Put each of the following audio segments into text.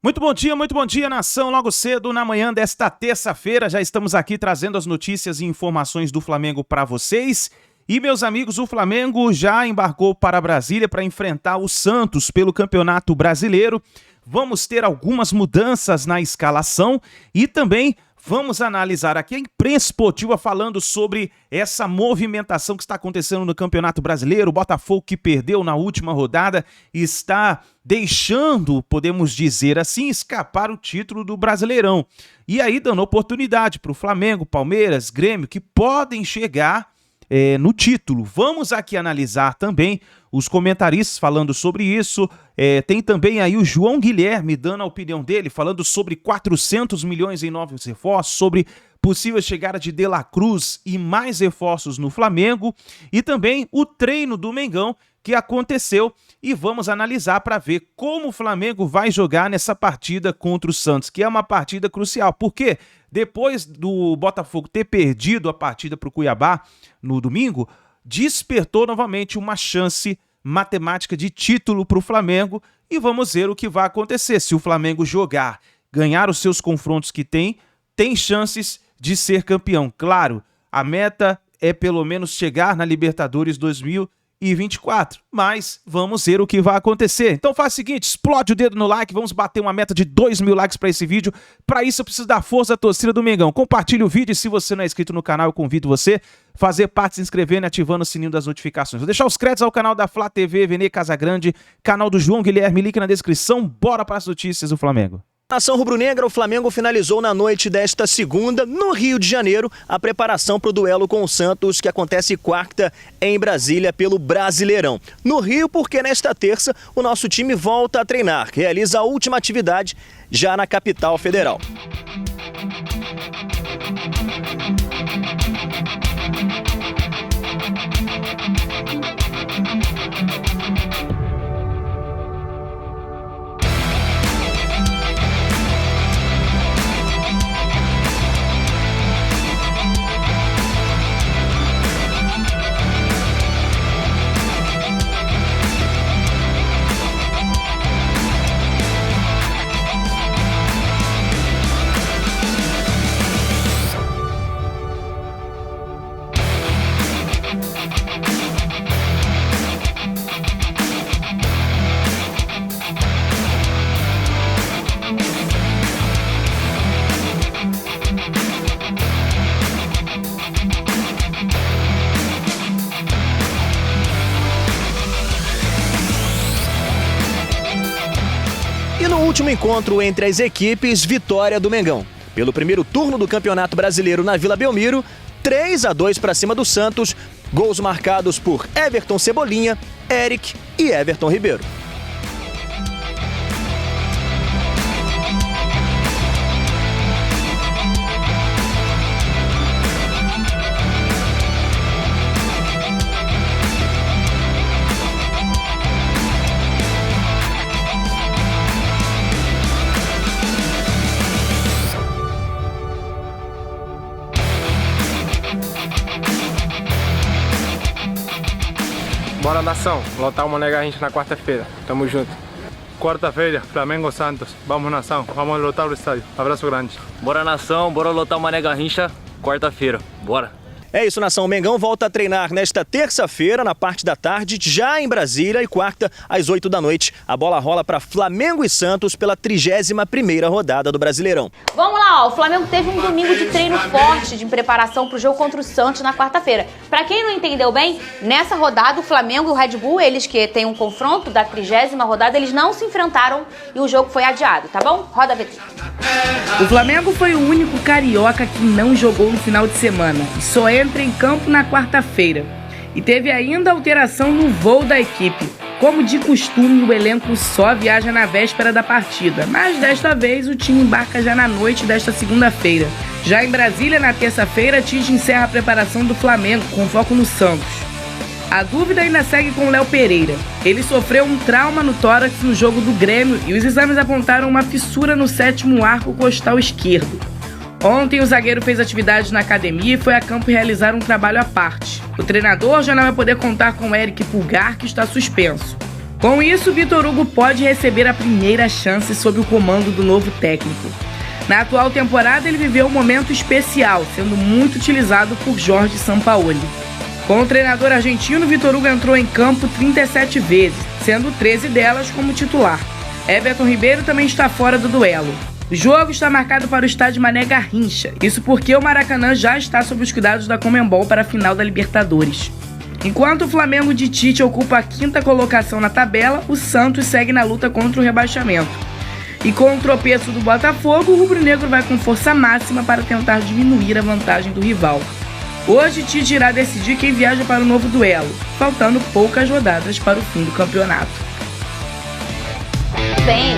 Muito bom dia, nação. Logo cedo, na manhã desta terça-feira, já estamos aqui trazendo as notícias e informações do Flamengo para vocês. E, meus amigos, o Flamengo já embarcou para Brasília para enfrentar o Santos pelo Campeonato Brasileiro. Vamos ter algumas mudanças na escalação e também vamos analisar aqui a imprensa esportiva falando sobre essa movimentação que está acontecendo no Campeonato Brasileiro. O Botafogo, que perdeu na última rodada, está deixando, podemos dizer assim, escapar o título do Brasileirão. E aí dando oportunidade para o Flamengo, Palmeiras, Grêmio, que podem chegar no título. Vamos aqui analisar também os comentaristas falando sobre isso. Tem também aí o João Guilherme dando a opinião dele, falando sobre 400 milhões em novos reforços, sobre possível chegada de De La Cruz e mais reforços no Flamengo, e também o treino do Mengão que aconteceu, e vamos analisar para ver como o Flamengo vai jogar nessa partida contra o Santos, que é uma partida crucial, porque depois do Botafogo ter perdido a partida para o Cuiabá no domingo, despertou novamente uma chance matemática de título para o Flamengo, e vamos ver o que vai acontecer. Se o Flamengo jogar, ganhar os seus confrontos que tem chances de ser campeão. Claro, a meta é pelo menos chegar na Libertadores 2024, mas vamos ver o que vai acontecer. Então faz o seguinte, explode o dedo no like, vamos bater uma meta de 2.000 likes para esse vídeo. Para isso eu preciso da força da torcida do Mengão. Compartilhe o vídeo e se você não é inscrito no canal, eu convido você a fazer parte, se inscrevendo e ativando o sininho das notificações. Vou deixar os créditos ao canal da Flá TV, Vene Casagrande, canal do João Guilherme, link na descrição. Bora para as notícias do Flamengo. Nação rubro-negra, o Flamengo finalizou na noite desta segunda, no Rio de Janeiro, a preparação para o duelo com o Santos, que acontece quarta em Brasília pelo Brasileirão. No Rio, porque nesta terça o nosso time volta a treinar, realiza a última atividade já na capital federal. E no último encontro entre as equipes, vitória do Mengão. Pelo primeiro turno do Campeonato Brasileiro na Vila Belmiro, 3-2 para cima do Santos, gols marcados por Everton Cebolinha, Eric e Everton Ribeiro. Bora, nação, lotar o Mané Garrincha na quarta-feira. Tamo junto. Quarta-feira, Flamengo Santos. Vamos, nação, vamos lotar o estádio. Abraço grande. Bora, nação, bora lotar o Mané Garrincha quarta-feira. Bora. É isso, nação. O Mengão volta a treinar nesta terça-feira, na parte da tarde, já em Brasília, e quarta, às 8 da noite. A bola rola para Flamengo e Santos pela 31ª rodada do Brasileirão. Vamos lá, ó. O Flamengo teve um domingo de treino forte de preparação para o jogo contra o Santos na quarta-feira. Para quem não entendeu bem, nessa rodada o Flamengo e o Red Bull, eles que têm um confronto da 30ª rodada, eles não se enfrentaram e o jogo foi adiado, tá bom? Roda a VT. O Flamengo foi o único carioca que não jogou no final de semana e só entra em campo na quarta-feira. E teve ainda alteração no voo da equipe. Como de costume, o elenco só viaja na véspera da partida, mas desta vez o time embarca já na noite desta segunda-feira. Já em Brasília, na terça-feira, Tite encerra a preparação do Flamengo com foco no Santos. A dúvida ainda segue com Léo Pereira. Ele sofreu um trauma no tórax no jogo do Grêmio e os exames apontaram uma fissura no 7º arco costal esquerdo. Ontem o zagueiro fez atividades na academia e foi a campo realizar um trabalho à parte. O treinador já não vai poder contar com Eric Pulgar, que está suspenso. Com isso, Vitor Hugo pode receber a primeira chance sob o comando do novo técnico. Na atual temporada, ele viveu um momento especial, sendo muito utilizado por Jorge Sampaoli. Com o treinador argentino, Vitor Hugo entrou em campo 37 vezes, sendo 13 delas como titular. Everton Ribeiro também está fora do duelo. O jogo está marcado para o estádio Mané Garrincha, isso porque o Maracanã já está sob os cuidados da Conmebol para a final da Libertadores. Enquanto o Flamengo de Tite ocupa a 5ª colocação na tabela, o Santos segue na luta contra o rebaixamento. E com o tropeço do Botafogo, o rubro-negro vai com força máxima para tentar diminuir a vantagem do rival. Hoje, Tite irá decidir quem viaja para o novo duelo, faltando poucas rodadas para o fim do campeonato. Bem,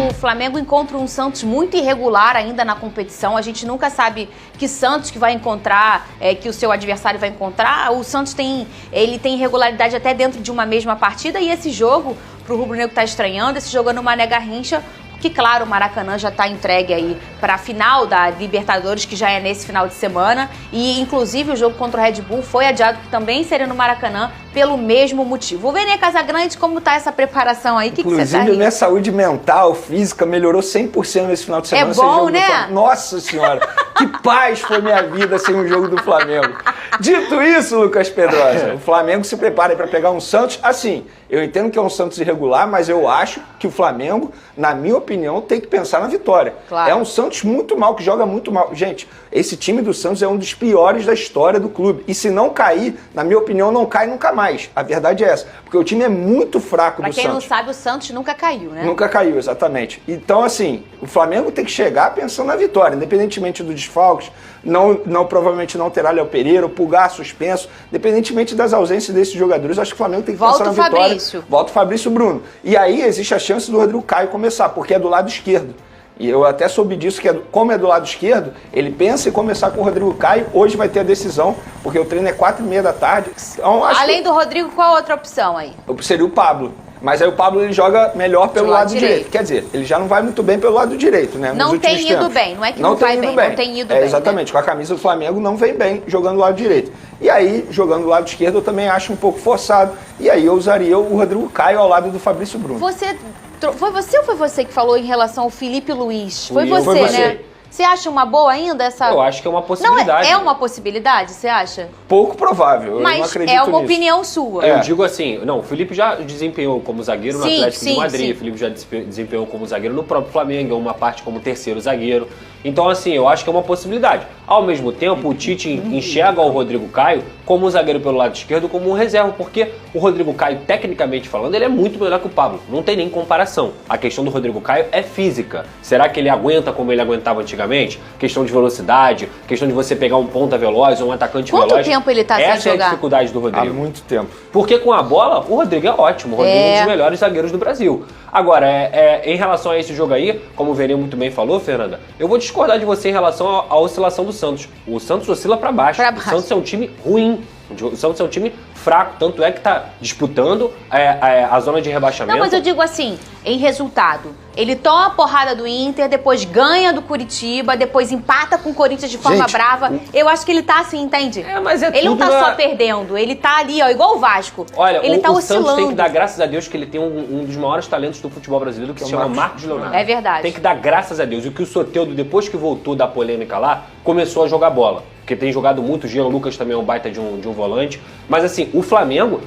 o Flamengo encontra um Santos muito irregular ainda na competição. A gente nunca sabe que Santos que vai encontrar, que o seu adversário vai encontrar. O Santos tem irregularidade até dentro de uma mesma partida. E esse jogo, pro rubro-negro tá estranhando, esse jogo é no Mané Garrincha, que claro, o Maracanã já está entregue aí para a final da Libertadores, que já é nesse final de semana, e inclusive o jogo contra o Red Bull foi adiado, que também seria no Maracanã, pelo mesmo motivo. O Vene Casagrande, como tá essa preparação aí? Que inclusive, você tá rindo? Minha saúde mental, física, melhorou 100% nesse final de semana. É bom, né? Nossa Senhora, que paz foi minha vida sem um jogo do Flamengo. Dito isso, Lucas Pedrosa, o Flamengo se prepara para pegar um Santos, assim, eu entendo que é um Santos irregular, mas eu acho que o Flamengo, na minha opinião, tem que pensar na vitória. Claro. É um Santos muito mal, que joga muito mal. Gente, esse time do Santos é um dos piores da história do clube. E se não cair, na minha opinião, não cai nunca mais. A verdade é essa. Porque o time é muito fraco do Santos. Pra quem não sabe, o Santos nunca caiu, né? Nunca caiu, exatamente. Então, assim, o Flamengo tem que chegar pensando na vitória, independentemente dos desfalques. Provavelmente não terá Léo Pereira, o Pulgar suspenso, independentemente das ausências desses jogadores, eu acho que o Flamengo tem que pensar na vitória. Volta o Fabrício Bruno. E aí existe a chance do Rodrigo Caio começar, porque é do lado esquerdo. E eu até soube disso, que como é do lado esquerdo, ele pensa em começar com o Rodrigo Caio. Hoje vai ter a decisão, porque o treino é 4h30 da tarde. Então, além do Rodrigo, qual outra opção aí? Seria o Pablo. Mas aí o Pablo ele joga melhor pelo lado direito. Quer dizer, ele já não vai muito bem pelo lado direito, né? Não tem ido bem, não é que não vai bem, não tem ido bem. Exatamente, né? Com a camisa do Flamengo não vem bem jogando do lado direito. E aí, jogando do lado esquerdo, eu também acho um pouco forçado. E aí eu usaria o Rodrigo Caio ao lado do Fabrício Bruno. Foi você ou foi você que falou em relação ao Felipe Luiz? Foi você, né? Você acha uma boa ainda essa... Eu acho que é uma possibilidade. Não, é uma possibilidade, você acha? Pouco provável, eu não acredito nisso. Mas é uma opinião sua. Eu digo assim, não, o Felipe já desempenhou como zagueiro no Atlético de Madrid, o Felipe já desempenhou como zagueiro no próprio Flamengo, uma parte como terceiro zagueiro. Então, assim, eu acho que é uma possibilidade. Ao mesmo tempo, o Tite enxerga o Rodrigo Caio como um zagueiro pelo lado esquerdo, como um reserva, porque o Rodrigo Caio, tecnicamente falando, ele é muito melhor que o Pablo. Não tem nem comparação. A questão do Rodrigo Caio é física. Será que ele aguenta como ele aguentava antigamente? Questão de velocidade, questão de você pegar um ponta veloz ou um atacante veloz. Quanto tempo ele tá sem jogar? Essa é a dificuldade do Rodrigo. Há muito tempo. Porque com a bola, o Rodrigo é ótimo. O Rodrigo é um dos melhores zagueiros do Brasil. Agora, em relação a esse jogo aí, como o Vene muito bem falou, Fernanda, eu vou discordar de você em relação à oscilação do Santos. O Santos oscila para baixo. O Santos é um time ruim. O Santos é um time fraco, tanto é que está disputando a zona de rebaixamento. Não, mas eu digo assim, em resultado, ele toma a porrada do Inter, depois ganha do Curitiba, depois empata com o Corinthians de forma brava. Eu acho que ele tá assim, entende? Ele não tá só perdendo, ele tá ali, ó, igual o Vasco. Olha, ele tá o oscilando. Santos tem que dar graças a Deus que ele tem um dos maiores talentos do futebol brasileiro, que se chama Marcos Leonardo. É verdade. Tem que dar graças a Deus. E que o Soteldo, depois que voltou da polêmica lá, começou a jogar bola. Porque tem jogado muito, o Jean Lucas também é um baita de um volante. Mas assim, o Flamengo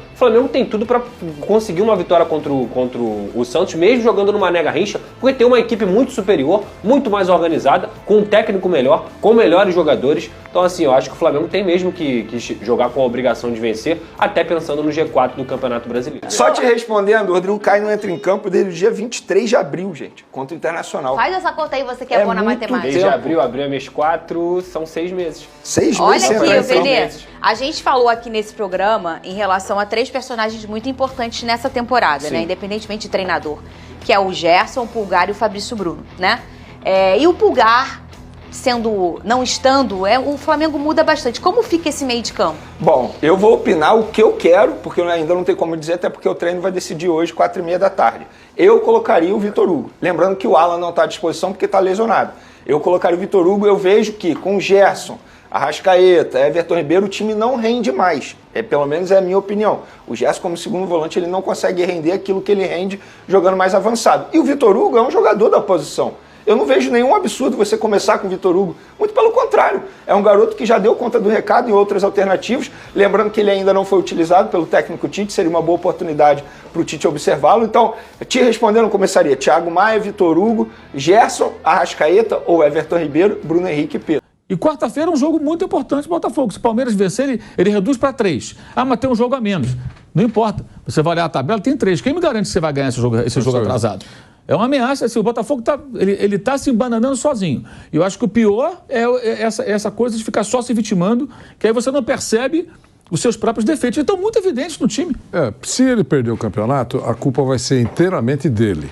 tem tudo para conseguir uma vitória contra o Santos, mesmo jogando no Mané Garrincha, porque tem uma equipe muito superior, muito mais organizada, com um técnico melhor, com melhores jogadores. Então assim, eu acho que o Flamengo tem mesmo que jogar com a obrigação de vencer, até pensando no G4 do Campeonato Brasileiro. Só te respondendo, o Rodrigo Caio não entra em campo desde o dia 23 de abril, gente, contra o Internacional. Faz essa conta aí, você que é bom na matemática. Desde abril é mês 4, são 6 meses. 6 meses. Olha aqui, Vene, a gente falou aqui nesse programa em relação a 3 personagens muito importantes nessa temporada, né? Independentemente de treinador, que é o Gerson, o Pulgar e o Fabrício Bruno, né? E o Pulgar, não estando, o Flamengo muda bastante. Como fica esse meio de campo? Bom, eu vou opinar o que eu quero, porque eu ainda não tenho como dizer, até porque o treino vai decidir hoje, 4h30 da tarde. Eu colocaria o Vitor Hugo. Lembrando que o Alan não está à disposição porque está lesionado. Eu colocaria o Vitor Hugo, eu vejo que com o Gerson, Arrascaeta, Everton Ribeiro, o time não rende mais. Pelo menos é a minha opinião. O Gerson, como segundo volante, ele não consegue render aquilo que ele rende jogando mais avançado. E o Vitor Hugo é um jogador da posição. Eu não vejo nenhum absurdo você começar com o Vitor Hugo. Muito pelo contrário. É um garoto que já deu conta do recado em outras alternativas. Lembrando que ele ainda não foi utilizado pelo técnico Tite. Seria uma boa oportunidade para o Tite observá-lo. Então, te respondendo, começaria Thiago Maia, Vitor Hugo, Gerson, Arrascaeta ou Everton Ribeiro, Bruno Henrique e Pedro. E quarta-feira é um jogo muito importante para o Botafogo. Se o Palmeiras vencer, ele reduz para 3. Ah, mas tem um jogo a menos. Não importa. Você vai olhar a tabela, tem 3. Quem me garante que você vai ganhar esse jogo atrasado? É uma ameaça. Assim, o Botafogo ele tá se embananando sozinho. E eu acho que o pior é essa coisa de ficar só se vitimando, que aí você não percebe os seus próprios defeitos. Estão muito evidentes no time. Se ele perder o campeonato, a culpa vai ser inteiramente dele.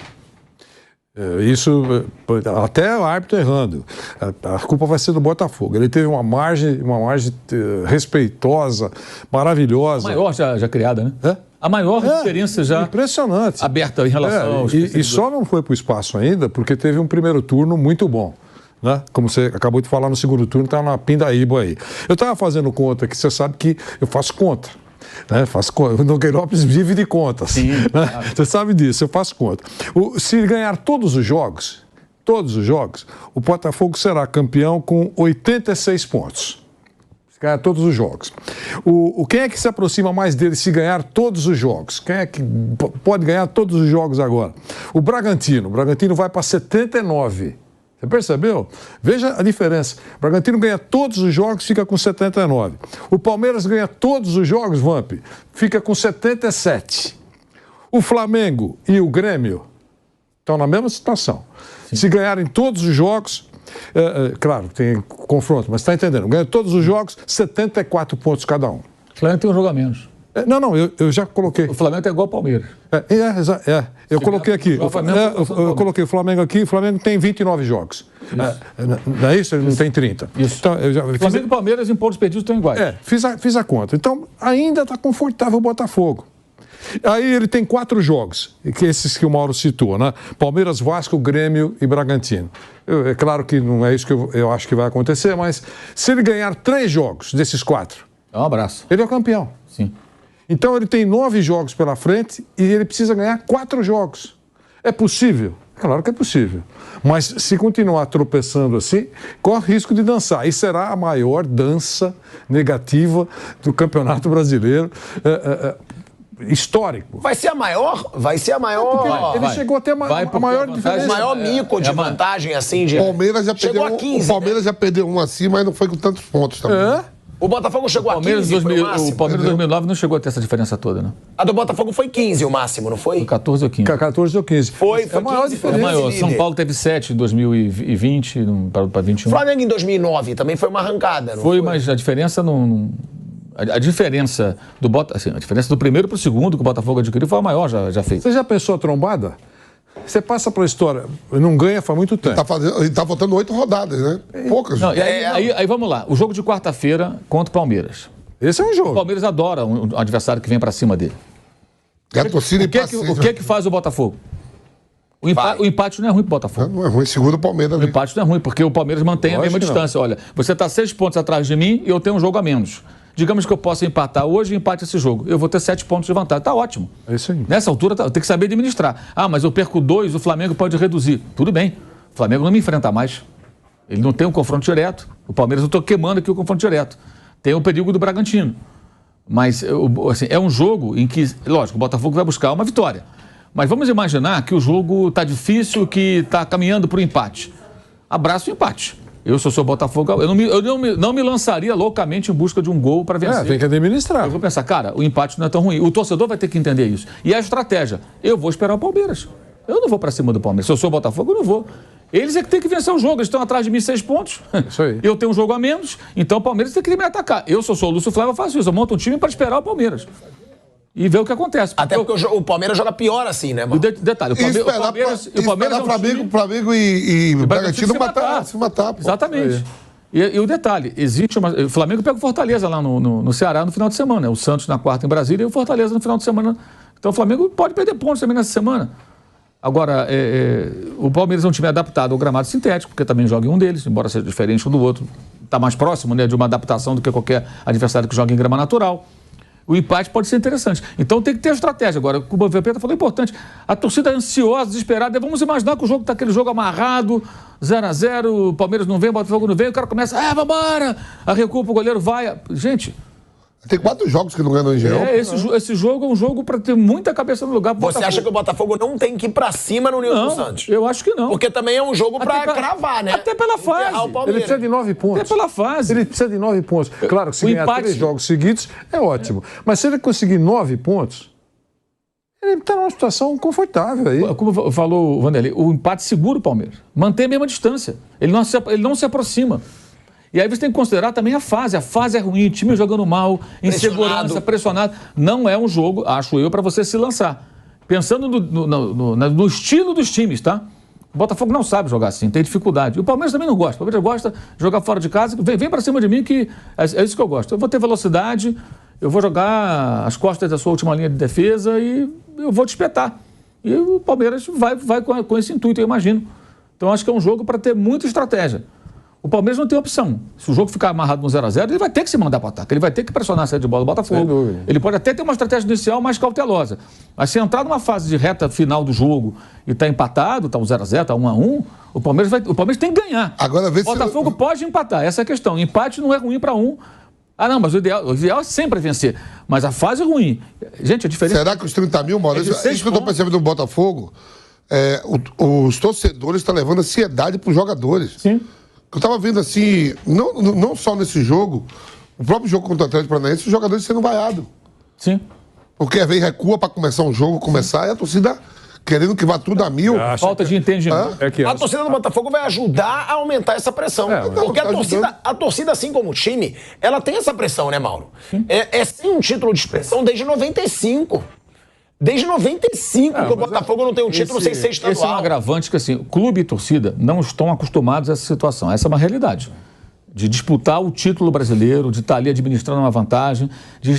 Isso, até o árbitro errando, a culpa vai ser do Botafogo. Ele teve uma margem respeitosa, maravilhosa. A maior já criada, né? A maior diferença já impressionante, aberta em relação aos e só não foi para o espaço ainda porque teve um primeiro turno muito bom. Né? Como você acabou de falar, no segundo turno está na pindaíba aí. Eu estava fazendo conta, que você sabe que eu faço conta. Né? O Nogueirópolis vive de contas. Sim, né? Claro. Você sabe disso, eu faço conta. Se ganhar todos os jogos, o Botafogo será campeão com 86 pontos. Se ganhar todos os jogos. Quem é que se aproxima mais dele se ganhar todos os jogos? Quem é que pode ganhar todos os jogos agora? O Bragantino. O Bragantino vai para 79. Você percebeu? Veja a diferença. O Bragantino ganha todos os jogos, fica com 79. O Palmeiras ganha todos os jogos, Vamp, fica com 77. O Flamengo e o Grêmio estão na mesma situação. Sim. Se ganharem todos os jogos, claro, tem confronto, mas está entendendo. Ganha todos os jogos, 74 pontos cada um. O Flamengo tem um jogo a menos. Não, eu já coloquei. O Flamengo é igual ao Palmeiras. Eu coloquei aqui. Eu coloquei o Flamengo aqui. O Flamengo tem 29 jogos. Não é isso? Ele não tem 30. Isso. Então, o Flamengo e o Palmeiras em pontos perdidos estão iguais. Fiz a conta. Então, ainda está confortável o Botafogo. Aí ele tem 4 jogos, que esses que o Mauro citou, né? Palmeiras, Vasco, Grêmio e Bragantino. É claro que não é isso que eu acho que vai acontecer, mas se ele ganhar 3 jogos desses 4... É um abraço. Ele é o campeão. Sim. Então ele tem 9 jogos pela frente e ele precisa ganhar 4 jogos. É possível? Claro que é possível. Mas se continuar tropeçando assim, corre risco de dançar. E será a maior dança negativa do Campeonato Brasileiro histórico. Vai ser a maior? Ele chegou até a maior diferença. O maior mico de vantagem, assim, de... Palmeiras já chegou perdeu, a 15, o Palmeiras já perdeu um assim, mas não foi com tantos pontos também. O Botafogo chegou a 15, o Palmeiras 2009 não chegou a ter essa diferença toda, né? A do Botafogo foi 15 o máximo, não foi? Foi 14 ou 15. 14 ou 15. Foi a maior 15, diferença. É maior. São Paulo teve 7 em 2020 para 21. Flamengo em 2009 também foi uma arrancada, não foi? Mas a diferença não... A diferença do a diferença do primeiro para o segundo que o Botafogo adquiriu foi a maior já feita. Você já pensou a trombada? Você passa pela história, não ganha faz muito tempo. Ele tá faltando 8 rodadas, né? Poucas. Não, aí vamos lá. O jogo de quarta-feira contra o Palmeiras. Esse é um jogo. O Palmeiras adora um adversário que vem para cima dele. O que é que faz o Botafogo? O empate não é ruim pro Botafogo. Não é ruim, segundo o Palmeiras. O empate não é ruim, porque o Palmeiras mantém a mesma distância. Olha, você está 6 pontos atrás de mim e eu tenho um jogo a menos. Digamos que eu possa empatar hoje e empate esse jogo. Eu vou ter 7 pontos de vantagem. Tá ótimo. É isso aí. Nessa altura, tem que saber administrar. Ah, mas eu perco 2, o Flamengo pode reduzir. Tudo bem. O Flamengo não me enfrenta mais. Ele não tem um confronto direto. O Palmeiras, eu estou queimando aqui o confronto direto. Tem o perigo do Bragantino. Mas, assim, é um jogo em que, lógico, o Botafogo vai buscar uma vitória. Mas vamos imaginar que o jogo está difícil, que está caminhando para o empate. Abraço o empate. Eu, se eu sou Botafogo, eu não me lançaria loucamente em busca de um gol para vencer. Tem que administrar. Eu vou pensar, cara, o empate não é tão ruim. O torcedor vai ter que entender isso. E a estratégia, eu vou esperar o Palmeiras. Eu não vou para cima do Palmeiras. Se eu sou Botafogo, eu não vou. Eles é que tem que vencer o jogo. Eles estão atrás de mim 6 pontos. Isso aí. Eu tenho um jogo a menos, então o Palmeiras tem que me atacar. Eu, se eu sou o Lúcio Flávio, eu faço isso. Eu monto um time para esperar o Palmeiras. E ver o que acontece. Até porque o Palmeiras joga pior assim, né, mano? Detalhe, o Palmeiras Flamengo e Bragantino se matar. Pô. Exatamente. E o detalhe, o Flamengo pega o Fortaleza lá no Ceará no final de semana. O Santos na quarta em Brasília e o Fortaleza no final de semana. Então o Flamengo pode perder pontos também nessa semana. Agora, o Palmeiras é um time adaptado ao gramado sintético, porque também joga em um deles, embora seja diferente um do outro, está mais próximo, né, de uma adaptação do que qualquer adversário que joga em grama natural. O empate pode ser interessante. Então tem que ter estratégia. Agora, o Vampeta falou importante. A torcida é ansiosa, desesperada. Vamos imaginar que o jogo está aquele jogo amarrado, 0-0, o Palmeiras não vem, o Botafogo não vem, o cara começa, vambora! A recupera, o goleiro vai. Gente... Tem 4 jogos que não ganham no Engenhão. Esse jogo é um jogo para ter muita cabeça no lugar. Você acha que o Botafogo não tem que ir pra cima no Nilson Santos? Eu acho que não. Porque também é um jogo pra cravar, né? Até pela fase. Ele precisa de 9 pontos. Até pela fase. Ele precisa de 9 pontos. Claro que se ganhar 3 jogos seguidos, é ótimo. Mas se ele conseguir 9 pontos, ele está numa situação confortável aí. Como falou o Vanderlei, o empate segura o Palmeiras. Mantém a mesma distância. Ele não se aproxima. E aí você tem que considerar também a fase. A fase é ruim, time jogando mal, insegurança, pressionado. Não é um jogo, acho eu, para você se lançar. Pensando no estilo dos times, tá? O Botafogo não sabe jogar assim, tem dificuldade. O Palmeiras também não gosta. O Palmeiras gosta de jogar fora de casa. Vem para cima de mim que é isso que eu gosto. Eu vou ter velocidade, eu vou jogar as costas da sua última linha de defesa e eu vou te espetar. E o Palmeiras vai com esse intuito, eu imagino. Então acho que é um jogo para ter muita estratégia. O Palmeiras não tem opção. Se o jogo ficar amarrado no 0-0, ele vai ter que se mandar para o ataque. Ele vai ter que pressionar a saída de bola do Botafogo. Ele pode até ter uma estratégia inicial mais cautelosa. Mas se entrar numa fase de reta final do jogo e está empatado, está um 0-0, está 1-1, o Palmeiras tem que ganhar. Agora, o Botafogo pode empatar, essa é a questão. Empate não é ruim para um. Não, mas o ideal é sempre vencer. Mas a fase é ruim. Gente, a diferença... Será que os 30 mil, Maurício, isso que eu estou percebendo do Botafogo, os torcedores estão levando ansiedade para os jogadores. Sim. Eu estava vendo assim, não só nesse jogo, o próprio jogo contra o Atlético Paranaense, os jogadores sendo vaiados. Sim. Porque às vezes recua para começar um jogo, e a torcida querendo que vá tudo a 1000. Falta de entendimento. A torcida do Botafogo vai ajudar a aumentar essa pressão. Porque a torcida, assim como o time, ela tem essa pressão, né, Mauro? É sim um título de expressão desde 95. Desde 95 que o Botafogo não tem um título sem ser estadual. Esse é um agravante que, assim, clube e torcida não estão acostumados a essa situação. Essa é uma realidade. De disputar o título brasileiro, de estar ali administrando uma vantagem,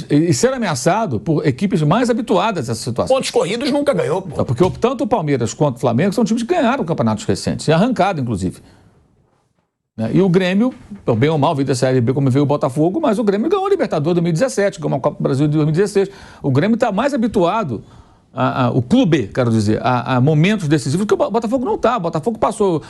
e ser ameaçado por equipes mais habituadas a essa situação. Pontos corridos nunca ganhou, pô. Porque tanto o Palmeiras quanto o Flamengo são times que ganharam campeonatos recentes, e arrancado, inclusive. E o Grêmio, bem ou mal, veio da Série B como veio o Botafogo, mas o Grêmio ganhou a Libertadores em 2017, ganhou a Copa do Brasil em 2016. O Grêmio está mais habituado, o clube, quero dizer, a momentos decisivos que o Botafogo não está. O Botafogo passou,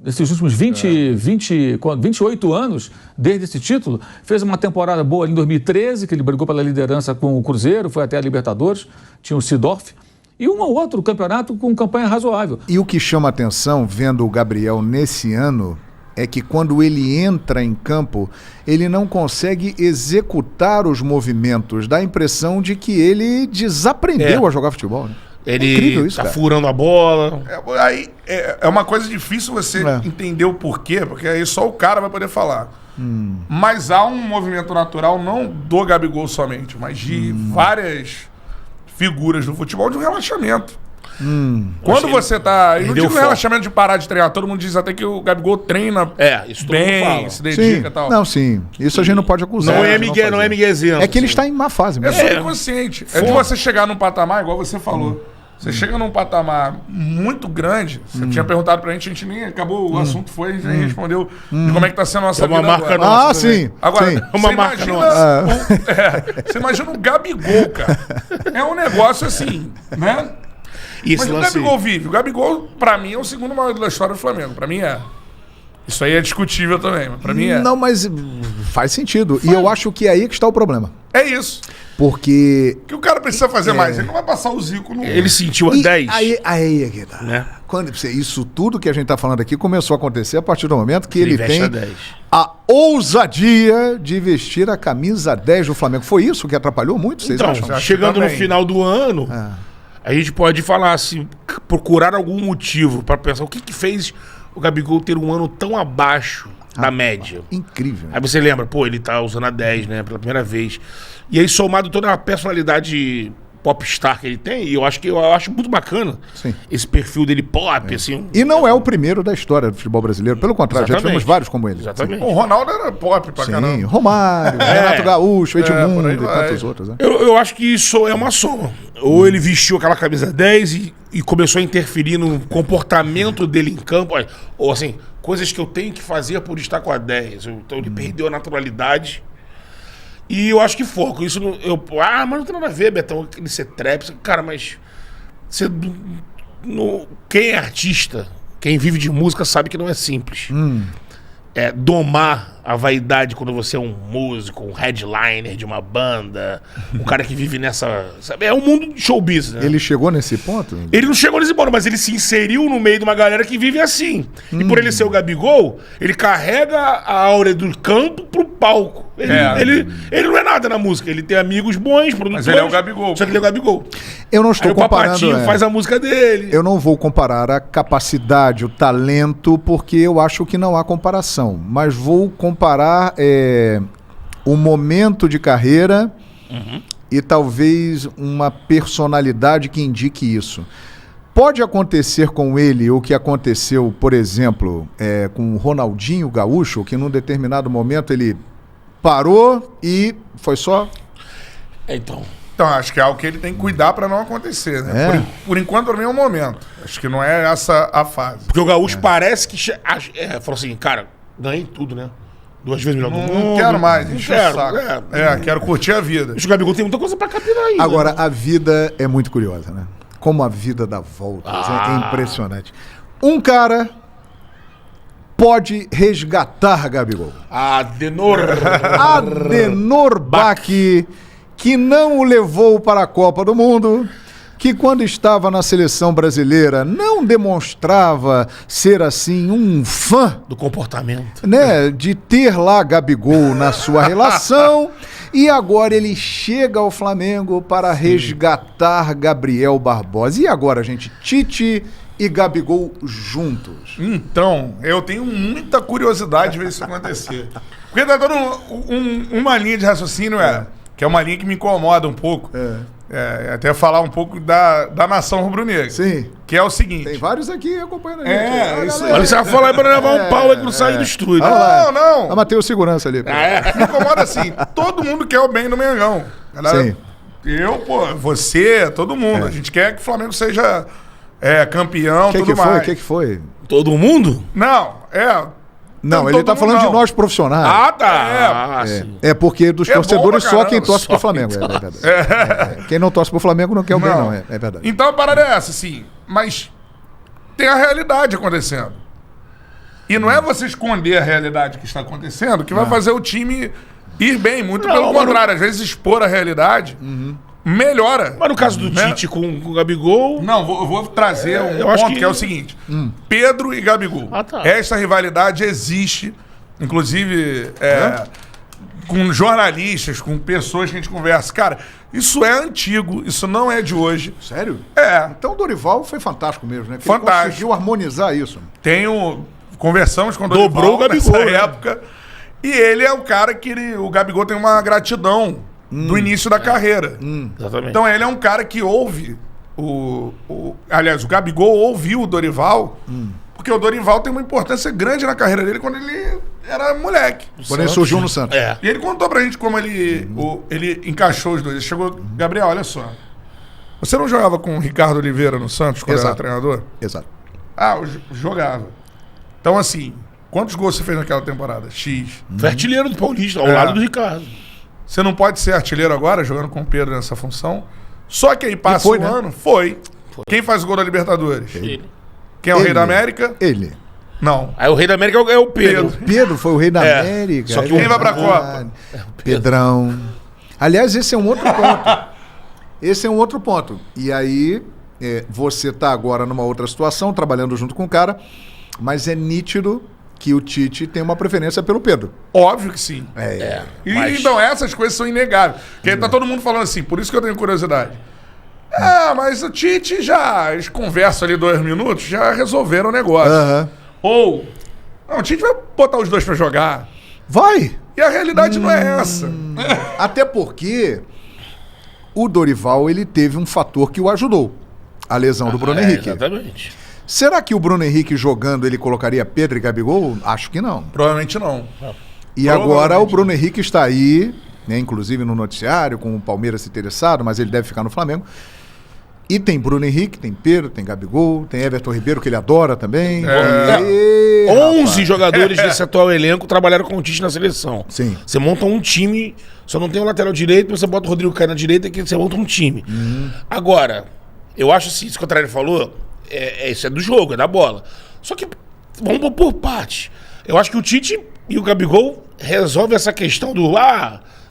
nesses últimos 28 anos, desde esse título, fez uma temporada boa ali em 2013, que ele brigou pela liderança com o Cruzeiro, foi até a Libertadores, tinha o Sidorf. E um ou outro campeonato com campanha razoável. E o que chama atenção, vendo o Gabriel nesse ano, é que quando ele entra em campo, ele não consegue executar os movimentos. Dá a impressão de que ele desaprendeu a jogar futebol. Né? Ele incrível isso, tá cara. furando a bola. É uma coisa difícil você entender o porquê, porque aí só o cara vai poder falar. Mas há um movimento natural, não do Gabigol somente, mas de várias figuras do futebol, de um relaxamento. Quando você tá... Eu não digo relaxamento de parar de treinar. Todo mundo diz até que o Gabigol treina isso bem, se dedica e tal. Não, sim. Isso a gente não pode acusar. Não é miguezinho. É que ele está em má fase mesmo. É subconsciente. É de você chegar num patamar, igual você falou. Você chega num patamar muito grande. Você tinha perguntado pra gente nem acabou, o assunto foi, a gente nem respondeu de como é que tá sendo a nossa vida uma marca agora. nossa. Sim. Agora, sim. Uma marca nossa. Você imagina o Gabigol, cara. É um negócio assim, né? Mas o Gabigol vive. O Gabigol, pra mim, é o segundo maior da história do Flamengo. Pra mim é. Isso aí é discutível também, mas pra mim é. Não, mas faz sentido. E eu acho que é aí que está o problema. É isso. Porque... O que o cara precisa fazer mais? Ele não vai passar o Zico no... Ele sentiu a 10. Aí é que tá. Né? Isso tudo que a gente tá falando aqui começou a acontecer a partir do momento que ele tem a ousadia de vestir a camisa 10 do Flamengo. Foi isso que atrapalhou muito, vocês acham? Então, chegando no final do ano... A gente pode falar assim, procurar algum motivo para pensar o que fez o Gabigol ter um ano tão abaixo da média. Incrível. Aí você lembra, ele tá usando a 10, né, pela primeira vez. E aí somado toda a personalidade popstar que ele tem, e eu acho muito bacana esse perfil dele pop, assim. E não é o primeiro da história do futebol brasileiro, pelo contrário, já tivemos vários como ele. Exatamente. O Ronaldo era pop pra caramba. Romário, Renato Gaúcho, Edmundo e tantos outros. Né? Eu acho que isso é uma soma. Ou ele vestiu aquela camisa 10 e começou a interferir no comportamento dele em campo, ou assim, coisas que eu tenho que fazer por estar com a 10. Então ele perdeu a naturalidade. E eu acho que foco. Isso mas não tem nada a ver, Betão, ele ser trap. Cara, mas quem é artista, quem vive de música, sabe que não é simples. Domar a vaidade quando você é um músico, um headliner de uma banda, um cara que vive nessa... Sabe? É um mundo de showbiz, né? Ele chegou nesse ponto? Ele não chegou nesse ponto, mas ele se inseriu no meio de uma galera que vive assim. E por ele ser o Gabigol, ele carrega a áurea do campo pro palco. Ele não é nada na música, ele tem amigos bons, produtores. Mas ele é o Gabigol. Só que ele é o Gabigol. Eu não estou Aí comparando... o Papatinho faz a música dele. Eu não vou comparar a capacidade, o talento, porque eu acho que não há comparação. Mas vou comparar o momento de carreira e talvez uma personalidade que indique isso. Pode acontecer com ele o que aconteceu, por exemplo, com o Ronaldinho Gaúcho, que num determinado momento ele parou e foi só... Então, acho que é algo que ele tem que cuidar pra não acontecer, né? Por enquanto, pra mim é um momento. Acho que não é essa a fase. Porque o Gaúcho parece que... falou assim, cara, ganhei tudo, né? 2 vezes melhor do mundo. Não quero mais, não encher o saco. Quero curtir a vida. O Gabigol tem muita coisa pra capinar aí. Agora, a vida é muito curiosa, né? Como a vida dá voltas, é impressionante. Um cara pode resgatar Gabigol. Adenor Bach, que não o levou para a Copa do Mundo, que quando estava na seleção brasileira não demonstrava ser assim um fã do comportamento, né, de ter lá Gabigol na sua relação, e agora ele chega ao Flamengo para resgatar Gabriel Barbosa. E agora, gente, Tite e Gabigol juntos? Então, eu tenho muita curiosidade de ver isso acontecer. Porque tá dando uma linha de raciocínio, que é uma linha que me incomoda um pouco. Até falar um pouco da nação rubro-negra. Sim. Que é o seguinte. Tem vários aqui acompanhando a gente. Isso aí. Olha, você vai falar aí pra levar um pau aí que não sair do estúdio. Não. A Matheus segurança ali. Me incomoda assim. Todo mundo quer o bem do Mengão. Galera, sim. Você, todo mundo. A gente quer que o Flamengo seja campeão, tudo mais. O que foi? Todo mundo? Não, ele tá falando de nós profissionais. Ah, tá. Porque dos torcedores só quem torce pro Flamengo. É verdade. Quem não torce pro Flamengo não quer o bem, não. É verdade. Então a parada é essa, sim. Mas tem a realidade acontecendo. E não é você esconder a realidade que está acontecendo que vai fazer o time ir bem. Muito pelo contrário. Às vezes expor a realidade melhora. Mas no caso do Tite com o Gabigol... Não, eu vou trazer um ponto que é o seguinte. Pedro e Gabigol. Essa rivalidade existe, inclusive com jornalistas, com pessoas que a gente conversa. Cara, isso é antigo, isso não é de hoje. Sério? Então o Dorival foi fantástico mesmo, né? Fantástico. Ele conseguiu harmonizar isso. Conversamos com o Dorival dobrou o Gabigol nessa época. E ele é o cara que o Gabigol tem uma gratidão do início da carreira. Exatamente. Então ele é um cara que ouve aliás, o Gabigol ouviu o Dorival, porque o Dorival tem uma importância grande na carreira dele quando ele era moleque. Quando ele surgiu no Santos. E ele contou pra gente como ele encaixou os dois. Ele chegou, Gabriel, olha só. Você não jogava com o Ricardo Oliveira no Santos quando era treinador? Exato. Eu jogava. Então, assim, quantos gols você fez naquela temporada? X. Foi artilheiro do Paulista, ao lado do Ricardo. Você não pode ser artilheiro agora, jogando com o Pedro nessa função. Só que aí passa o ano. Foi. Quem faz o gol da Libertadores? Ele. Quem é o rei da América? Ele. Não. Aí o rei da América é o Pedro. Pedro foi o rei da América. Só que quem vai pra Copa? Pedrão. Aliás, esse é um outro ponto. Esse é um outro ponto. E aí, você tá agora numa outra situação, trabalhando junto com o cara, mas é nítido que o Tite tem uma preferência pelo Pedro. Óbvio que sim. Então essas coisas são inegáveis. Porque tá todo mundo falando assim, por isso que eu tenho curiosidade. Mas o Tite eles conversam ali 2 minutos, já resolveram o negócio. Ou, o Tite vai botar os dois pra jogar. Vai! E a realidade não é essa. Até porque o Dorival ele teve um fator que o ajudou, a lesão do Bruno Henrique. Exatamente. Será que o Bruno Henrique jogando ele colocaria Pedro e Gabigol? Acho que não. Provavelmente não. E agora o Bruno Henrique está aí, né, inclusive no noticiário, com o Palmeiras interessado, mas ele deve ficar no Flamengo. E tem Bruno Henrique, tem Pedro, tem Gabigol, tem Everton Ribeiro, que ele adora também. 11 jogadores desse atual elenco trabalharam com o Tite na seleção. Sim. Você monta um time, só não tem o lateral direito, mas você bota o Rodrigo Caio na direita que você monta um time. Agora, eu acho assim, isso que o Trelli falou, isso é do jogo, é da bola. Só que, vamos por parte. Eu acho que o Tite e o Gabigol resolvem essa questão do...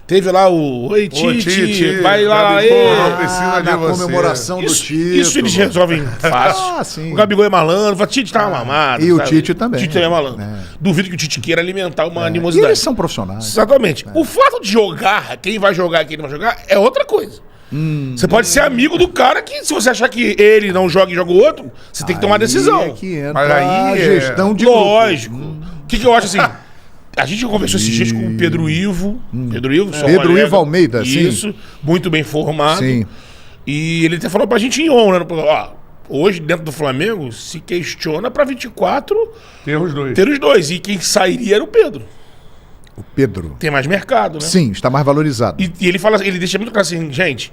Teve lá Oi, Tite, vai lá, não precisa de você. Comemoração do título. Isso eles resolvem fácil. Sim. O Gabigol é malandro, fala, Tite tá uma mamada. E sabe? o Tite também. O Tite é malandro. Duvido que o Tite queira alimentar uma E animosidade. eles são profissionais. Exatamente. O fato de jogar, quem vai jogar e quem não vai jogar, é outra coisa. Você pode ser amigo do cara que, se você achar que ele não joga e joga o outro, você tem que tomar decisão. É que entra Mas aí a gestão de lógico. O que eu acho assim? A gente conversou esses dias com o Pedro Ivo. Pedro Ivo, Pedro Ivo Almeida, sim. Isso, muito bem formado. Sim. E ele até falou pra gente em on, né? Hoje, dentro do Flamengo, se questiona pra 24 ter os dois. Ter os dois. E quem sairia era o Pedro. O Pedro. Tem mais mercado, né? Sim, está mais valorizado. E ele fala, ele deixa muito claro assim, gente,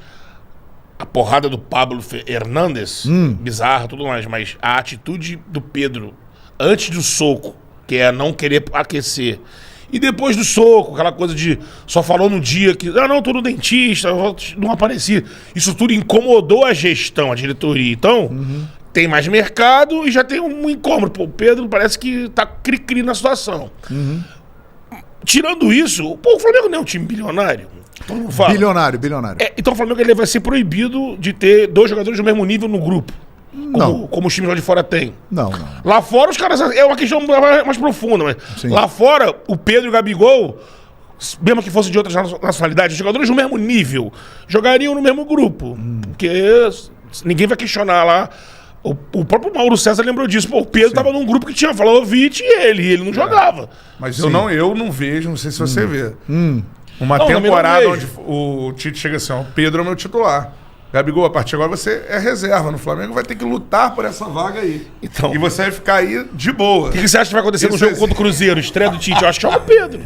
a porrada do Pablo Hernandes, bizarra, tudo mais, mas a atitude do Pedro antes do soco, que é não querer aquecer, e depois do soco, aquela coisa de só falou no dia que, não, tô no dentista, não apareci. Isso tudo incomodou a gestão, a diretoria. Então, tem mais mercado e já tem um incômodo. Pô, o Pedro parece que tá cri-cri na situação. Tirando isso, o Flamengo não é um time bilionário. Todo mundo fala. Bilionário. Então o Flamengo ele vai ser proibido de ter 2 jogadores do mesmo nível no grupo. Como os times lá de fora tem. Não. Lá fora os caras... É uma questão mais profunda, mas... Sim. Lá fora, o Pedro e o Gabigol, mesmo que fossem de outras nacionalidades, os jogadores do mesmo nível, jogariam no mesmo grupo. Porque ninguém vai questionar lá. O próprio Mauro César lembrou disso. Pô, o Pedro tava num grupo que tinha Vlahovic e ele não jogava. Mas eu não vejo, não sei se você vê. Uma Não, temporada onde o Tite chega assim, ó, o Pedro é o meu titular. Gabigol, a partir de agora você é reserva no Flamengo, vai ter que lutar por essa vaga aí. Então, e você vai ficar aí de boa. O que você acha que vai acontecer no jogo contra o Cruzeiro, estreia do Tite? Eu acho que é o Pedro.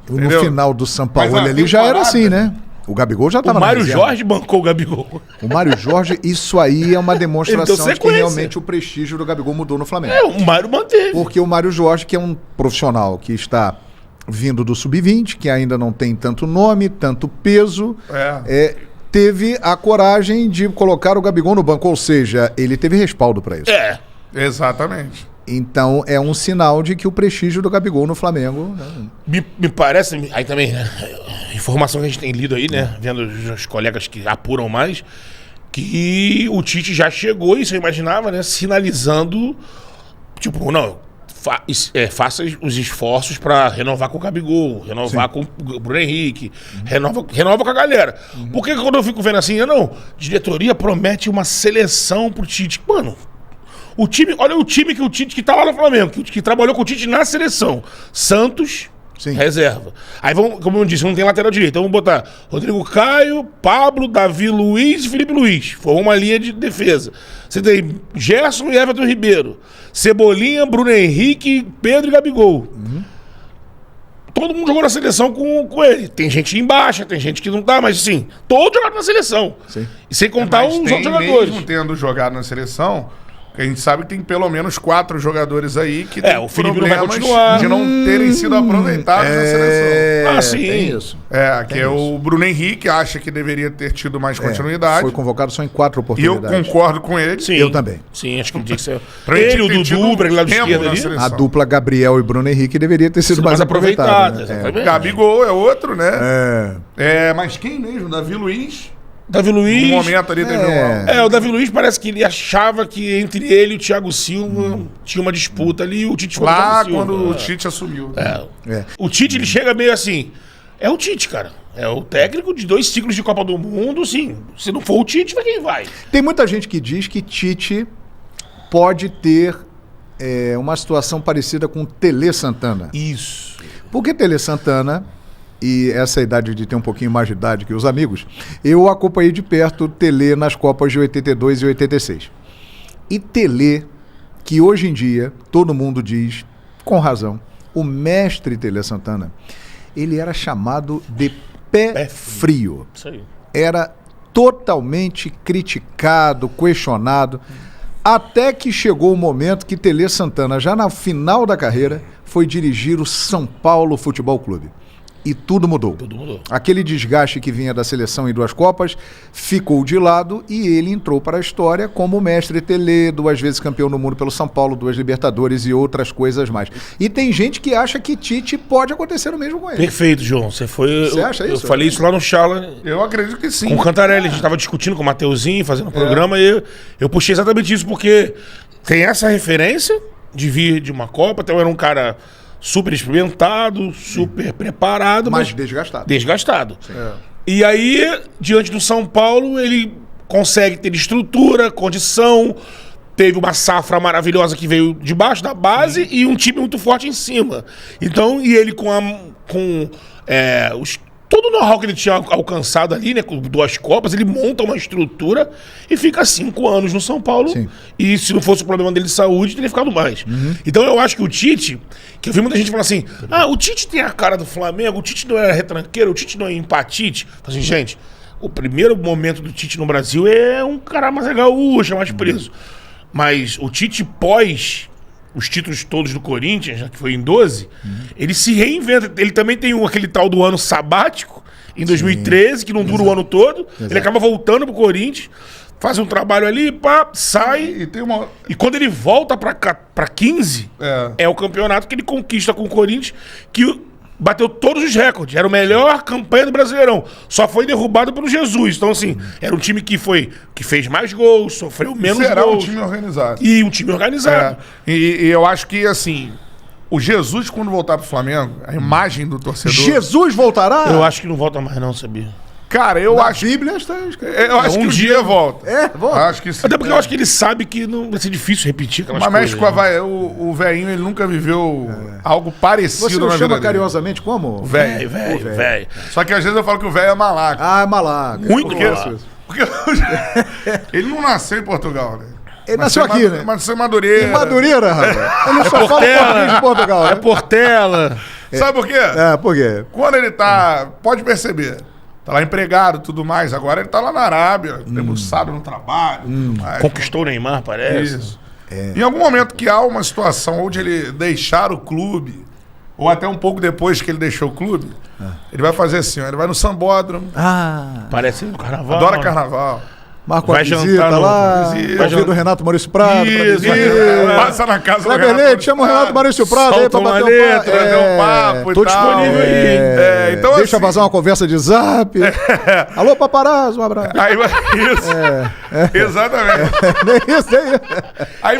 No final do São Paulo ali já era assim, né? O Gabigol já estava na reserva. O Mário Jorge bancou o Gabigol. O Mário Jorge, isso aí é uma demonstração de que realmente o prestígio do Gabigol mudou no Flamengo. O Mário manteve. Porque o Mário Jorge, que é um profissional que está vindo do Sub-20, que ainda não tem tanto nome, tanto peso, teve a coragem de colocar o Gabigol no banco, ou seja, ele teve respaldo para isso. Exatamente. Então é um sinal de que o prestígio do Gabigol no Flamengo... Me parece, aí também, né, informação que a gente tem lido aí, né, vendo os colegas que apuram mais, que o Tite já chegou, isso eu imaginava, né, sinalizando, tipo, não... faça os esforços para renovar com o Gabigol, renovar com o Bruno Henrique, renova com a galera. Porque quando eu fico vendo assim, diretoria promete uma seleção pro Tite. Mano, o time, olha o time que o Tite que tá lá no Flamengo, que trabalhou com o Tite na seleção. Santos, reserva. Aí vamos, como eu disse, não tem lateral direito. Então vamos botar Rodrigo Caio, Pablo, Davi Luiz e Felipe Luiz. Foi uma linha de defesa. Você tem Gerson e Everton Ribeiro. Cebolinha, Bruno Henrique, Pedro e Gabigol. Todo mundo jogou na seleção com ele. Tem gente embaixo, tem gente que não tá, mas assim, todos jogaram na seleção. E sem contar uns outros jogadores. Mesmo tendo jogado na seleção, a gente sabe que tem pelo menos 4 jogadores aí que tem o Felipe não vai continuar. de não terem sido aproveitados na seleção. Sim. Tem isso. Que é o Bruno Henrique, acha que deveria ter tido mais continuidade. Foi convocado só em 4 E oportunidades. eu concordo com ele. Sim. Eu também. Sim, acho que tinha que ser. Ele, o Dudu, pra aquele lado esquerdo ali. A dupla Gabriel e Bruno Henrique deveria ter sido mais aproveitada. Gabigol é outro, né? Mas quem mesmo? Davi Luiz? Davi Luiz. No momento ali teve o Davi Luiz parece que ele achava que entre ele e o Thiago Silva tinha uma disputa ali e o Tite foi lá quando o Tite assumiu. O Tite, ele chega meio assim. É o Tite, cara. É o técnico de 2 ciclos de Copa do Mundo, sim. Se não for o Tite, vai quem vai. Tem muita gente que diz que Tite pode ter uma situação parecida com Tele Santana. Isso. Porque Tele Santana, e essa idade de ter um pouquinho mais de idade que os amigos, eu acompanhei de perto Tele nas Copas de 82 e 86. E Tele, que hoje em dia todo mundo diz, com razão, o mestre Tele Santana, ele era chamado de pé frio. Isso aí. Era totalmente criticado, questionado, até que chegou o momento que Tele Santana, já na final da carreira, foi dirigir o São Paulo Futebol Clube. E tudo mudou. Tudo mudou. Aquele desgaste que vinha da seleção em 2 Copas ficou de lado e ele entrou para a história como mestre Tele, 2 vezes campeão do mundo pelo São Paulo, 2 Libertadores e outras coisas mais. E tem gente que acha que Tite pode acontecer o mesmo com ele. Perfeito, João. Você acha isso? Eu falei isso lá no Chala. Eu acredito que sim. Com o Cantarelli. A gente estava discutindo com o Mateuzinho, fazendo um programa, e eu puxei exatamente isso, porque tem essa referência de vir de uma Copa, então era um cara super experimentado, super preparado, mas desgastado. Desgastado. E aí, diante do São Paulo, ele consegue ter estrutura, condição, teve uma safra maravilhosa que veio de baixo da base e um time muito forte em cima. Então, e ele todo o know-how que ele tinha alcançado ali, né, com 2 Copas, ele monta uma estrutura e fica 5 anos no São Paulo. Sim. E se não fosse o problema dele de saúde, teria ficado mais. Então eu acho que o Tite, que eu vi muita gente falando assim, o Tite tem a cara do Flamengo, o Tite não é retranqueiro, o Tite não é empatite. Assim, gente, o primeiro momento do Tite no Brasil é um cara mais gaúcho, mais preso. Mas o Tite pós os títulos todos do Corinthians, já que foi em 12, ele se reinventa. Ele também tem aquele tal do ano sabático, em 2013, que não dura o ano todo. Ele acaba voltando pro Corinthians, faz um trabalho ali, pá, sai. E quando ele volta pra 15, é o campeonato que ele conquista com o Corinthians, que bateu todos os recordes. Era a melhor campanha do Brasileirão. Só foi derrubado pelo Jesus. Então, assim, era um time que fez mais gols, sofreu menos gols. Será um time organizado. E um time organizado. E eu acho que, assim, o Jesus, quando voltar pro Flamengo, a imagem do torcedor... Jesus voltará? Eu acho que não volta mais não, sabia? Cara, eu acho... A Bíblia está escrito. Eu acho que um dia volta. Volta. Acho que sim. Até porque eu acho que ele sabe que não vai ser difícil repetir aquelas coisas. Mas o velhinho, ele nunca viveu algo parecido na vida. Você o chama carinhosamente como? Velho. Só que às vezes eu falo que o velho é malaco. É malaco. Muito porque ele não nasceu em Portugal, né? Ele nasceu aqui, né? Mas nasceu em Madureira. Em Madureira, rapaz. Ele só fala português de Portugal, né? É Portela. Sabe por quê? Por quê? Quando ele tá... Pode perceber. Tá lá empregado, tudo mais. Agora ele tá lá na Arábia, debruçado no trabalho. Tudo mais. Conquistou o Neymar, parece. Isso. Em algum momento que há uma situação onde ele deixar o clube, ou até um pouco depois que ele deixou o clube, ele vai fazer assim, ó, ele vai no Sambódromo. Parece no carnaval. Adora carnaval. Marca uma visita lá, convida o Renato Maurício Prado. Passa na casa do Renato Leite, chama o Renato Maurício Prado aí pra bater um papo e tô disponível aí. Então, deixa vazar uma conversa de zap. Alô, paparazzo, um abraço. Exatamente. Nem isso.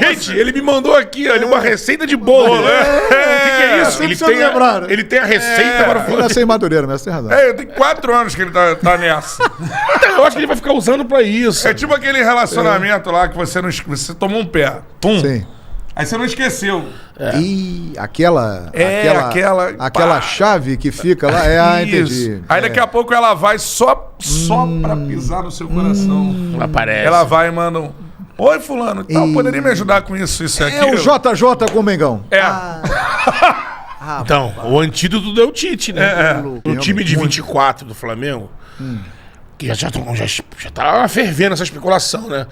Gente, ele me mandou aqui, ó, uma receita de bolo, né? O que é isso? Ele tem a receita para ele nasceu em Madureira, mas você tem razão. Tem 4 anos que ele tá nessa. Então, eu acho que ele vai ficar usando pra isso. É tipo aquele relacionamento lá que você tomou um pé. Pum. Sim. Aí você não esqueceu. E aquela chave que fica lá entendi. Aí daqui a pouco ela vai só pra pisar no seu coração. Aparece. Ela vai e manda oi, fulano, poderia me ajudar com isso e aquilo? É o JJ com o Mengão. Então, o antídoto deu o Tite, né? O time de 24 do Flamengo... Que já tá fervendo essa especulação, né?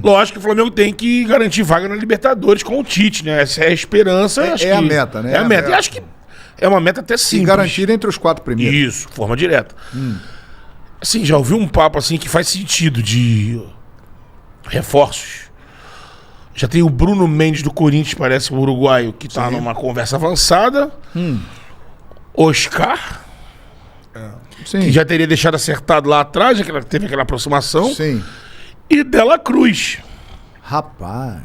Lógico que o Flamengo tem que garantir vaga na Libertadores com o Tite, né? Essa é a esperança. A meta, né? É a meta. E acho que é uma meta até simples. E garantir entre os 4 primeiros. Isso, forma direta. Assim, já ouvi um papo assim que faz sentido de reforços. Já tem o Bruno Mendes do Corinthians, parece o uruguaio, que tá numa conversa avançada. Oscar... que já teria deixado acertado lá atrás, já que ela teve aquela aproximação. Sim. E Dela Cruz. Rapaz.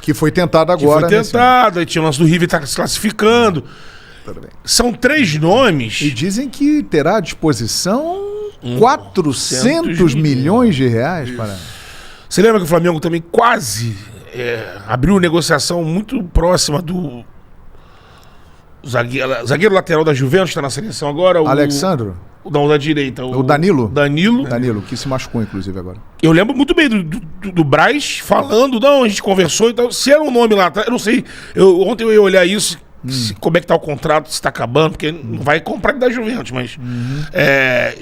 Que foi tentado agora. Que foi tentado, aí tinha o lance do River tá se classificando. Tudo bem. São 3 nomes. E dizem que terá à disposição 400 milhões de reais para... Você lembra que o Flamengo também quase abriu negociação muito próxima zagueiro lateral da Juventus, tá na seleção agora. Alexandro? Não, da direita. O Danilo? Danilo, que se machucou, inclusive, agora. Eu lembro muito bem do Braz falando, não, a gente conversou e tal. Se era um nome lá, eu não sei. Ontem eu ia olhar isso, como é que tá o contrato, se tá acabando, porque não vai comprar da Juventus, mas...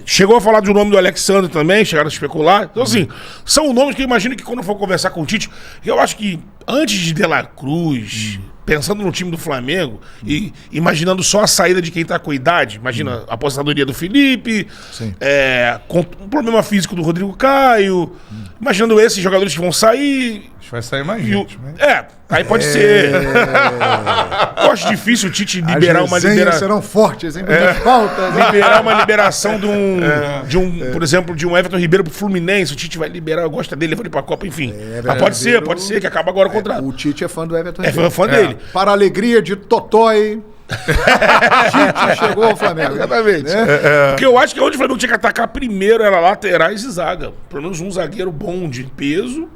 chegou a falar do nome do Alexandre também, chegaram a especular. Então, assim, são nomes que eu imagino que quando eu for conversar com o Tite, eu acho que antes de De La Cruz... Pensando no time do Flamengo e imaginando só a saída de quem tá com idade, imagina a aposentadoria do Felipe, com um problema físico do Rodrigo Caio, imaginando esses jogadores que vão sair. Acho que vai sair mais gente, né? Aí pode ser. Eu acho difícil o Tite liberar uma liberação. Serão fortes, hein? Faltas. Liberar uma liberação por exemplo, de um Everton Ribeiro pro Fluminense. O Tite vai liberar, eu gosto dele, levando ele pra Copa, enfim. Pode ser, que acaba agora o contrato. O Tite é fã do Everton Ribeiro. É fã dele. Para a alegria de Totói. Tite chegou ao Flamengo. Exatamente. Porque eu acho que onde o Flamengo tinha que atacar primeiro era laterais e zaga. Pelo menos um zagueiro bom de peso.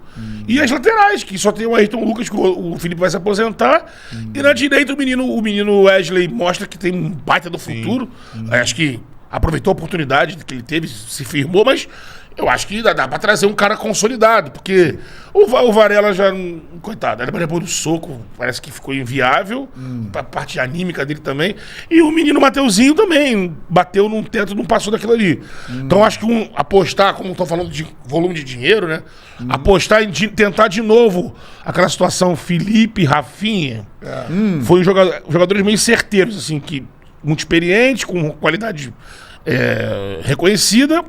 E as laterais, que só tem o Ayrton Lucas, que o Felipe vai se aposentar. E na direita o menino Wesley mostra que tem um baita do futuro. Acho que aproveitou a oportunidade que ele teve, se firmou, mas eu acho que dá pra trazer um cara consolidado, porque o Varela já, coitado, depois do soco, parece que ficou inviável, a parte anímica dele também, e o menino Mateuzinho também bateu num teto, não passou daquilo ali. Então acho que apostar, como estão falando de volume de dinheiro, né, apostar em tentar de novo aquela situação Felipe, Rafinha, foi jogadores meio certeiros, assim, que muito experientes, com qualidade reconhecida,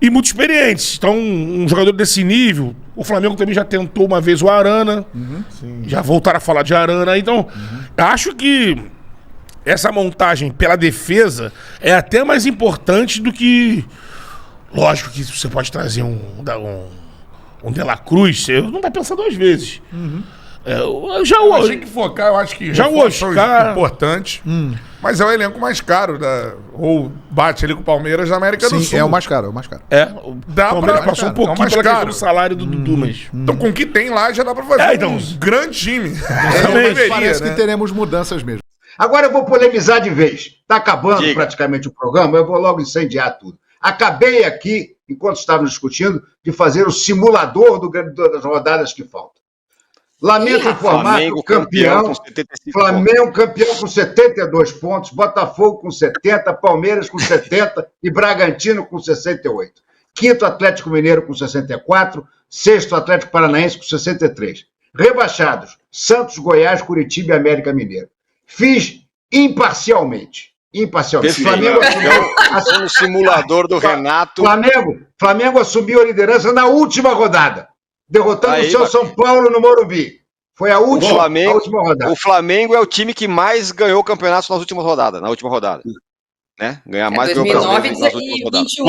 e muito experientes. Então, um jogador desse nível, o Flamengo também já tentou uma vez o Arana, já voltaram a falar de Arana. Então, acho que essa montagem pela defesa é até mais importante do que... Lógico que você pode trazer um De La Cruz, você não vai pensar duas vezes. Eu achei que focar, eu acho que já o Oscar importante, mas é o elenco mais caro ou bate ali com o Palmeiras da América do Sul. É o mais caro, Dá Palmeiras passou um pouquinho pela questão do salário do Dudu, mas... Então com o que tem lá já dá pra fazer um grande time. Parece que teremos mudanças mesmo. Agora eu vou polemizar de vez. Tá acabando praticamente o programa, eu vou logo incendiar tudo. Acabei aqui, enquanto estávamos discutindo, de fazer o simulador das rodadas que faltam. Lamento informar que o campeão, Flamengo campeão com 72 pontos, Botafogo com 70, Palmeiras com 70 e Bragantino com 68. Quinto, Atlético Mineiro com 64, sexto, Atlético Paranaense com 63. Rebaixados, Santos, Goiás, Curitiba e América Mineiro. Fiz imparcialmente. Flamengo assumiu no simulador do Renato. Flamengo assumiu a liderança na última rodada, derrotando o seu São Paulo no Morumbi. Foi a última rodada. O Flamengo é o time que mais ganhou campeonatos na última rodada. Né? Ganhar mais 2009 nas últimas rodadas. 21.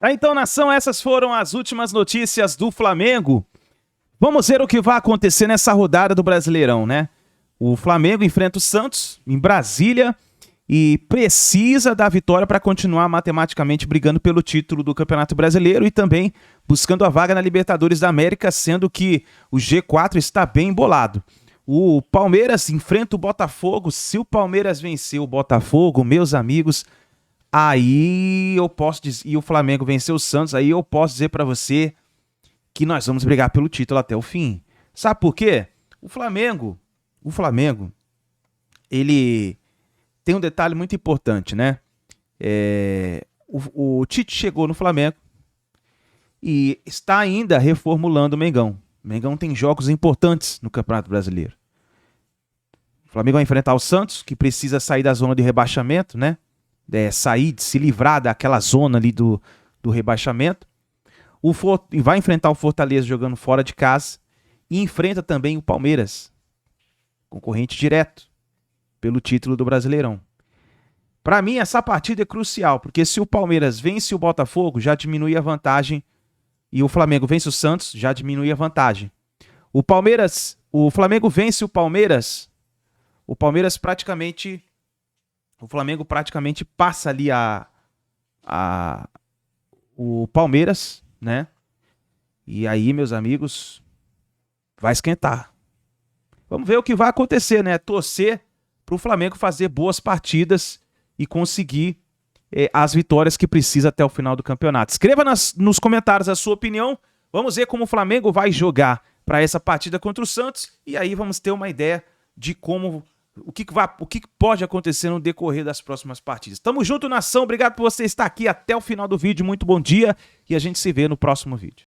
Tá, então, nação, essas foram as últimas notícias do Flamengo. Vamos ver o que vai acontecer nessa rodada do Brasileirão, né? O Flamengo enfrenta o Santos em Brasília e precisa da vitória para continuar matematicamente brigando pelo título do Campeonato Brasileiro e também buscando a vaga na Libertadores da América, sendo que o G4 está bem embolado. O Palmeiras enfrenta o Botafogo. Se o Palmeiras vencer o Botafogo, meus amigos, aí eu posso dizer, e o Flamengo vencer o Santos, aí eu posso dizer para você que nós vamos brigar pelo título até o fim. Sabe por quê? O Flamengo, ele tem um detalhe muito importante, né? O Tite chegou no Flamengo e está ainda reformulando o Mengão. O Mengão tem jogos importantes no Campeonato Brasileiro. O Flamengo vai enfrentar o Santos, que precisa sair da zona de rebaixamento, né? Se livrar daquela zona ali do rebaixamento. Vai enfrentar o Fortaleza jogando fora de casa e enfrenta também o Palmeiras, concorrente direto pelo título do Brasileirão. Para mim, essa partida é crucial, porque se o Palmeiras vence o Botafogo, já diminui a vantagem, e o Flamengo vence o Santos, já diminui a vantagem. O Flamengo vence o Palmeiras, o Flamengo praticamente passa ali o Palmeiras, né? E aí, meus amigos, vai esquentar. Vamos ver o que vai acontecer, né? Torcer para o Flamengo fazer boas partidas e conseguir as vitórias que precisa até o final do campeonato. Escreva nos comentários a sua opinião. Vamos ver como o Flamengo vai jogar para essa partida contra o Santos e aí vamos ter uma ideia de o que pode acontecer no decorrer das próximas partidas. Tamo junto, nação. Obrigado por você estar aqui até o final do vídeo. Muito bom dia e a gente se vê no próximo vídeo.